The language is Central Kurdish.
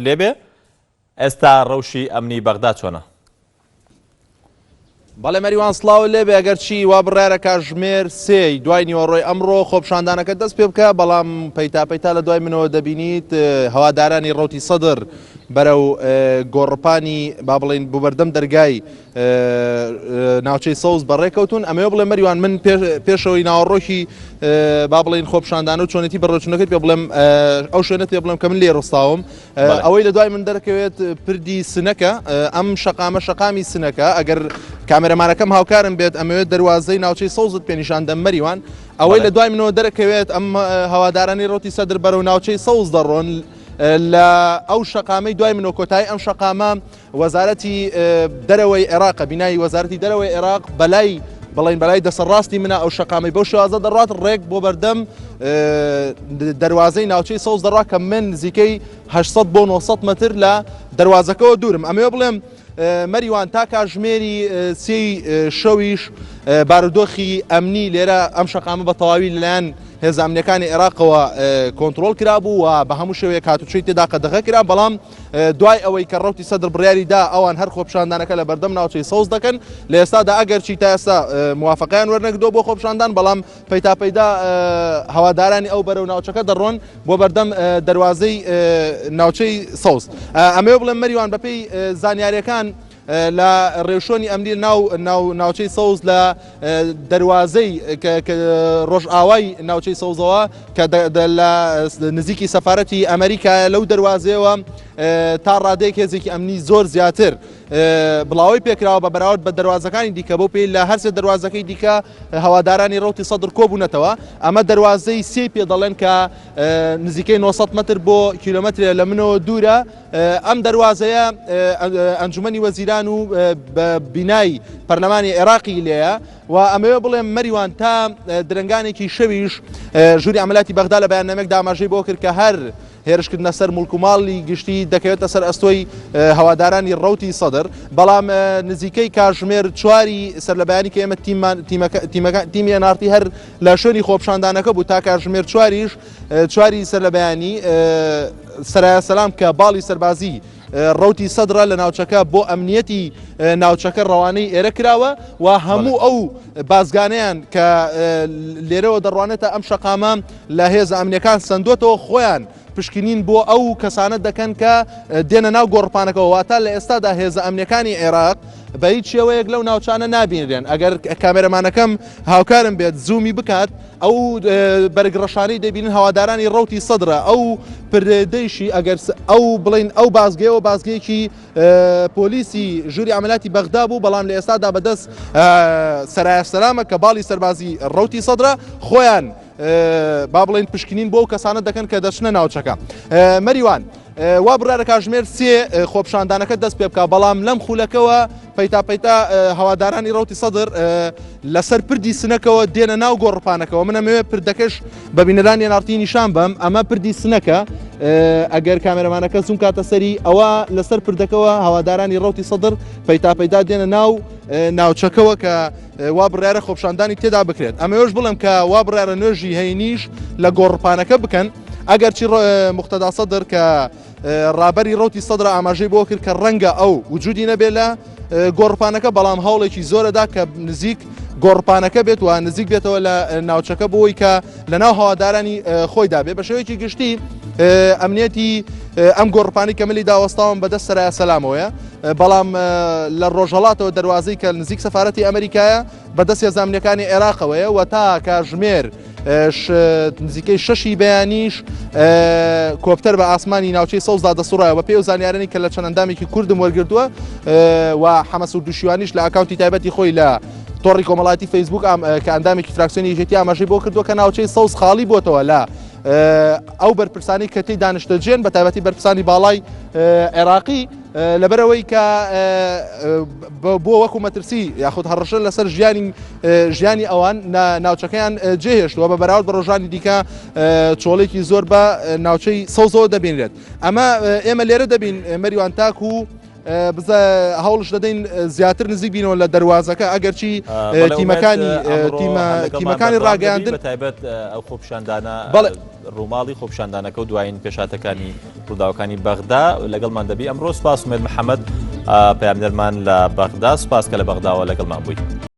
لێبێ ئێستا ڕەوشی ئەمنی بەغداد چۆنە؟ بەڵێ مەریوان سڵاو لێبێ ئەگەر چی وا بڕیارە کاتژمێر سێی دوای نیوەڕۆی ئەمڕۆ خۆپشاندانەکە دەست پێ بکە، بەڵام پەیتا لە دوای منەوە دەبینیت هەوادارانی ڕەوتی سەدر بەرەو گۆڕپانی با بڵین بوبەردەم دەرگای ناوچەی سەوز بەڕێکەوتون. ئەمەوە بڵێ مەریوان من پێشەوەی ناوەڕۆکی با بڵین خۆپشاندانە و چۆنێتی بەڕۆچونەکەت پێ بڵێم ئەو شوێنە پێ بڵێم کە من لێ ڕستاوم ئەوەی لە دوای من دەرەکەوێت پردی سنەکە، ئەم شەقامە شەقامی سنەکە ئەگەر کامێرەمانەکەم هاوکارم بێت ئەمەوێت دەواازەی ناوچەی سەوزت پێنیشان دەم مەریوان ئەوەی لە دوای منەوە دەرەکەوێت ئەم هەوادارانی ڕۆتی سەدر بەرەو ناوچەی سەوز دەڕۆن لە ئەو شەقامەی دوای منەوە کۆتایی ئەم شەقامە وەزارەتی دەرەوەی عێراق بینایی وەزارەتی دەرەوەی عێراق بەلای بەڵێن بەلای دەسەڕاستی منە ئەو شەقامی بەو شێوازە دەڕات ڕێک بۆ بەردەم دەواازەی ناوچەی سەوز دەڕات کە من نزیکەی 800 بۆ 900 مەتر لە دەواازەکەەوە دوورم. ئەمەوە بڵێم مەریوان تا کاتژمێری سێی شەویش بارودۆخی ئەمنی لێرە ئەم شەقامە بە تەواوی لەلایەن هێزە ئەمنیەکانی عێراقەوە کۆنتڕۆڵ کرابوو و بە هەموو شێوەیە کاتوچەی تێدا قەدەغە کرا، بەڵام دوای ئەوەی کە ڕەوتی سەدر بڕیاری دا ئەوان هەر خۆپشاندانەکە لە بەردەم ناوچەی سەوز دەکەن لە ئێستادا ئەگەرچی تا ئێستا موافقەیان وەرنەگرتووە بۆ خۆپشاندان، بەڵام پەیدا هەوادارانی ئەو بەرەو ناوچەکە دەڕۆن بۆ بەردەم دەواازەی ناوچەی سەوز. ئەمەوە بڵێم مەریوان بەپێی زانیاریەکان لە ڕێوشۆنی ئەمنی ناوچەی سەوز لە دەواازەی ڕۆژئاوای ناوچەی سەوزەوە کە لە نزیکی سەفارەتی ئەمریکا لەو دەواازەیەوە تا ڕادەیەک هێزێکی ئەمنی زۆر زیاتر بڵاوی پێکراوە بە بەراورد بە دەواازەکانی دیکە بۆ پێی لە هەرسێ دەواازەکەی دیکە هەوادارانی ڕەوتی سەدر کۆبوونەتەوە. ئەمە دەواازەی سێ پێ دەڵێن کە نزیکەی 900 متر بۆ کیلۆمەترێ لە منەوە دوورە. ئەم دەواازەیە ئەنجومەنی وەزیران و بینایی پەرلەمانی عێراقی لێیە و ئەمەوە بڵێم مەریوان تا درنگانێکی شەویش ژووری ئەمەلاتی بەغدا لە بەیاننامەیەک داماژەی بۆ کرد کە هەر هێرشکردنە سەر موڵک و ماڵی گشتی دەکەوێتە سەر ئەستۆی هەوادارانی ڕەوتی سەدر، بەڵام نزیکەی کاتژمێر چواری سەر لە بەیانی کە ئێمە تیمی نارتی هەر لە شوێنی خۆپشاندانەکە بوو تا کاتژمێر چواری سەر لە بەیانی سەرایە سەلام کە باڵی سەربازی ڕەوتی سەدرە لە ناوچەکە بۆ ئەمنیەتی ناوچەکە ڕەوانەی ئێرە کراوە و هەموو ئەو بازگانەیان کە لێرەوە دەڕوانێتە ئەم شەقامە لە هێزە ئەمنیەکان سندوتەوە خۆیان پشکنین بۆ ئەو کەسانە دەکەن کە دێنە ناو گۆڕپانەکەەوە واتە لە ئێستادا هێزە ئەمنیەکانی عێراق بە هیچ شێوەیەک لەو ناوچانە نابینرێن. ئەگەر کامێرەمانەکەم هاوکارم بێت زوومی بکات ئەو بەرگڕەشانەی دەبینن هەوادارانی ڕەوتی سەدرە ئەو پردەیشی ئەگەر ئەو بڵین ئەو بازگەیەوە بازگەیەکی پۆلیسی ژووری ئەمەلاتی بەغدا بوو، بەڵام لە ئێستادا بەدەست سەرایە سەلامە کە باڵی سەربازی ڕەوتی سەدرە خۆیان با بڵین پشکنین بۆ ئەو کەسانە دەکەن کە دەچنە ناوچەکە. مەریوان وا بڕارە کاتژمێر سێ خۆپشاندانەکە دەست پێ بکە، بەڵام لەم خولەکەوە پەیتا هەوادارانی ڕەوتی سەدر لەسەر پردی سنەکەەوە دێنە ناو گۆڕپانەکەەوە. منە مەوێ پردەکەش بە بینەرانی نارتی نیشان بەم ئەمە پردی سنەکە ئەگەر کامێرەمانەکە زوم کاتە سەری ئەوە لەسەر پردەکەەوە هەوادارانی ڕەوتی سەدر پەیتا دێنە ناو ناوچەکەەوە کە وا بڕیارە خۆپشاندانی تێدا بکرێت. ئەمەوەش بڵم کە وا بڕیارە نوێژی هەینیش لە گۆڕپانەکە بکەن ئەگەرچی مختەدا سەدر کە ڕابەری ڕەوتی سەدر ئاماژەی بۆ کرد کە ڕەنگە ئەو وجودی نەبێت لە گۆڕپانەکە، بەڵام هەوڵێکی زۆرەدا کە نزیک گۆڕپانەکە بێت و نزیک بێتەوە لە ناوچەکە بۆی کە لە ناو هەوادارانی خۆیدا بێ. بە شێوەیەکی گشتی ئەمنیەتی ئەم گۆڕپانی کە ملی داوەستاوم بەدەست سەرایە سەلامەوەیە، بەڵام لە ڕۆژهەڵاتەوە دەواازەی کە نزیک سەفارەتی ئەمریکایە بەدەست هێزە ئەمنیەکانی عێراقەوەیە و تا کاتژمێر نزیکەی شەشی بەیانیش کۆپتەر بە ئاسمانی ناوچەی سەوزدا دەسوڕایەوە بە پێی و زانیارانی کە لە چەند ئەندامێکی کوردم وەرگرتووە و حەمەس و دوشیوانیش لە ئاکاونتی تایبەتی خۆی لە تۆڕی کۆمەڵاتی فەیسبوک کە ئەندامێکی فراکسیۆنی یەکێتی ئاماژەی بۆ کردووە کە ناوچەی سەوز خاڵی بۆتەوە لە ئەو بەرپرسانی کە تێی دانیشتەجێن بە تایبەتی بەرپرسانی باڵای عێراقی لەبەرەوەی کە بۆ وەکو مەترسی یاخود هەڕەشە لەسەر ژیانی ئەوان ناوچەکەیان جێهێشتووە بە بەراورد بە ڕۆژانی دیکە چۆڵێکی زۆر بە ناوچەی سەوزەوە دەبینرێت. ئەمە ئێمە لێرە دەبین مەریوان تاکو بزە هەوڵش دەدەین زیاتر نزیک بینەوە لە دەواازەکە ئەگەرچی تیمەکانی ڕاگەیاندن بەتایبەت ئەو خۆپشاندانە ڕووماڵی خۆپشاندانەکە و دوایین پێشاتەکانی ڕووداوەکانی بەغدا لەگەڵمان دەبی ئەمڕۆ سپاس ومێد محەممەد پەیامدەرمان لە بەغدا سپاس کە لە بەغداوە لەگەڵمان بووی.